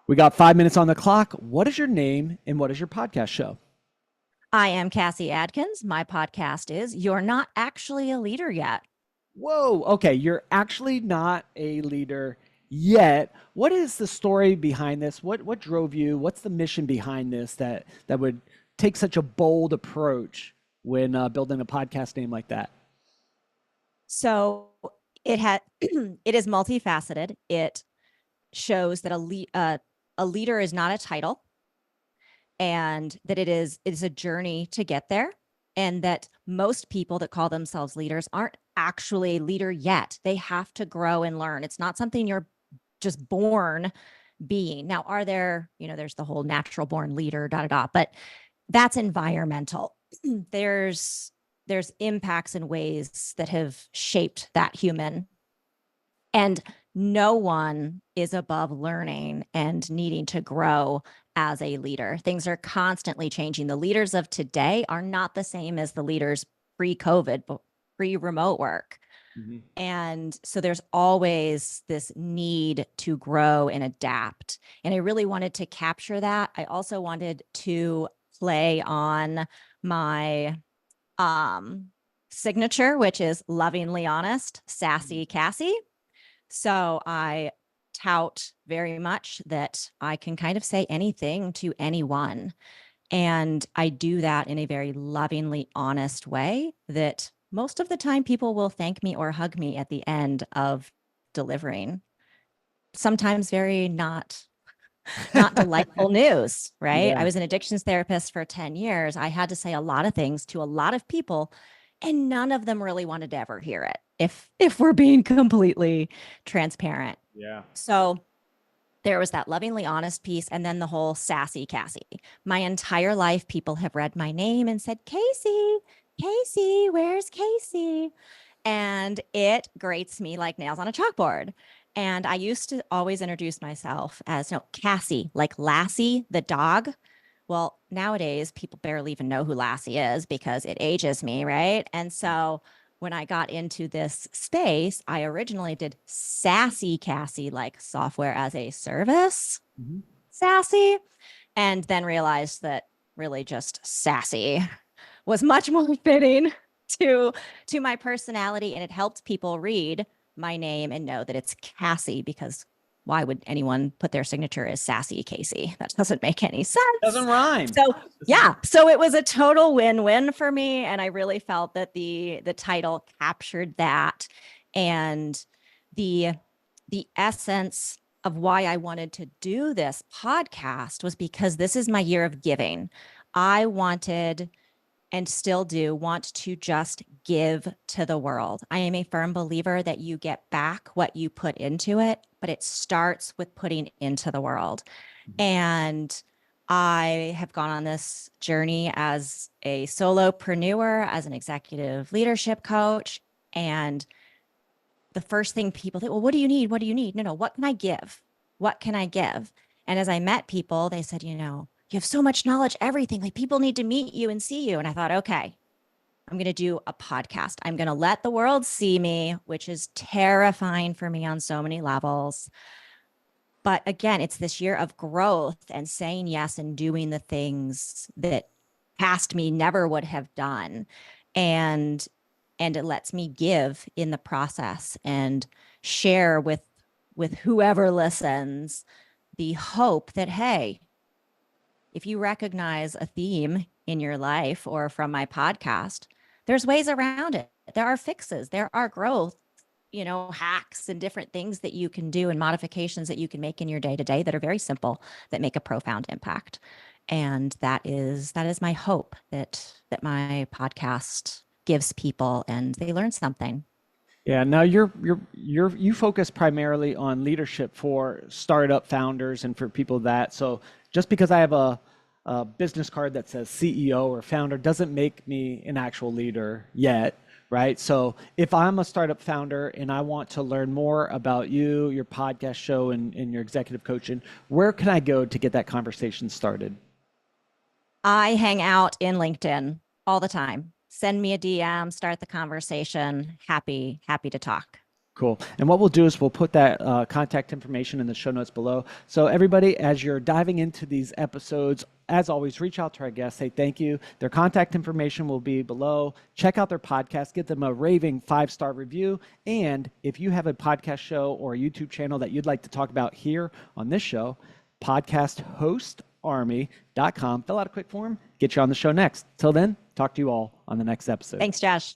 We got 5 minutes on the clock. What is your name and what is your podcast show? I am Cassie Adkins. My podcast is You're Not Actually a Leader Yet. Whoa. Okay. You're actually not a leader yet. What is the story behind this? What drove you? What's the mission behind this that would take such a bold approach when building a podcast name like that? So it had it is multifaceted. It shows that a leader is not a title, and that it is a journey to get there, and that most people that call themselves leaders aren't actually a leader yet. They have to grow and learn. It's not something you're just born being. Now, there's the whole natural born leader, da da da, but that's environmental. there's there's impacts and ways that have shaped that human, and no one is above learning and needing to grow as a leader. Things are constantly changing. The leaders of today are not the same as the leaders pre-COVID, pre-remote work. Mm-hmm. And so there's always this need to grow and adapt. And I really wanted to capture that. I also wanted to play on my signature, which is lovingly honest, Sassy Cassie. So I tout very much that I can kind of say anything to anyone. And I do that in a very lovingly honest way that most of the time people will thank me or hug me at the end of delivering. Sometimes very not delightful news, right? I Yeah. was an addictions therapist for 10 years. I had to say a lot of things to a lot of people, and none of them really wanted to ever hear it, if we're being completely transparent. Yeah. So there was that lovingly honest piece, and then the whole sassy Cassie. My entire life, people have read my name and said, Casey, Casey, where's Casey? And it grates me like nails on a chalkboard. And I used to always introduce myself as, no, Cassie, like Lassie, the dog. Well, nowadays, people barely even know who Lassie is because it ages me, right? And so when I got into this space, I originally did Sassy Cassie, like software as a service, Mm-hmm. Sassy, and then realized that really just Sassy was much more fitting to to my personality, and it helped people read my name and know that it's Cassie, because why would anyone put their signature as Sassy Casey? That doesn't make any Doesn't sense. rhyme. So yeah, so it was a total win-win for me, and I really felt that the title captured that, and the the essence of why I wanted to do this podcast was because this is my year of giving. I wanted, and still do want, to just give to the world. I am a firm believer that you get back what you put into it, but it starts with putting into the world. And I have gone on this journey as a solopreneur, as an executive leadership coach. And the first thing people think, well, what do you need? What do you need? No, what can I give? What can I give? And as I met people, they said, you have so much knowledge, everything. Like, people need to meet you and see you. And I thought, okay, I'm going to do a podcast. I'm going to let the world see me, which is terrifying for me on so many levels. But again, it's this year of growth and saying yes and doing the things that past me never would have done. And it lets me give in the process and share with whoever listens the hope that, hey, if you recognize a theme in your life or from my podcast, there's ways around it. There are fixes, there are growth, hacks and different things that you can do and modifications that you can make in your day to day that are very simple, that make a profound impact. And that is my hope, that my podcast gives people and they learn something. Yeah, now you focus primarily on leadership for startup founders and for people that. So just because I have a business card that says CEO or founder doesn't make me an actual leader yet, right? So if I'm a startup founder and I want to learn more about you, your podcast show, and your executive coaching, where can I go to get that conversation started? I hang out in LinkedIn all the time. Send me a DM, start the conversation. Happy to talk. Cool. And what we'll do is we'll put that contact information in the show notes below. So everybody, as you're diving into these episodes, as always, reach out to our guests, say thank you. Their contact information will be below. Check out their podcast, give them a raving 5-star review. And if you have a podcast show or a YouTube channel that you'd like to talk about here on this show, podcasthostarmy.com. Fill out a quick form, get you on the show next. Till then, talk to you all on the next episode. Thanks, Josh.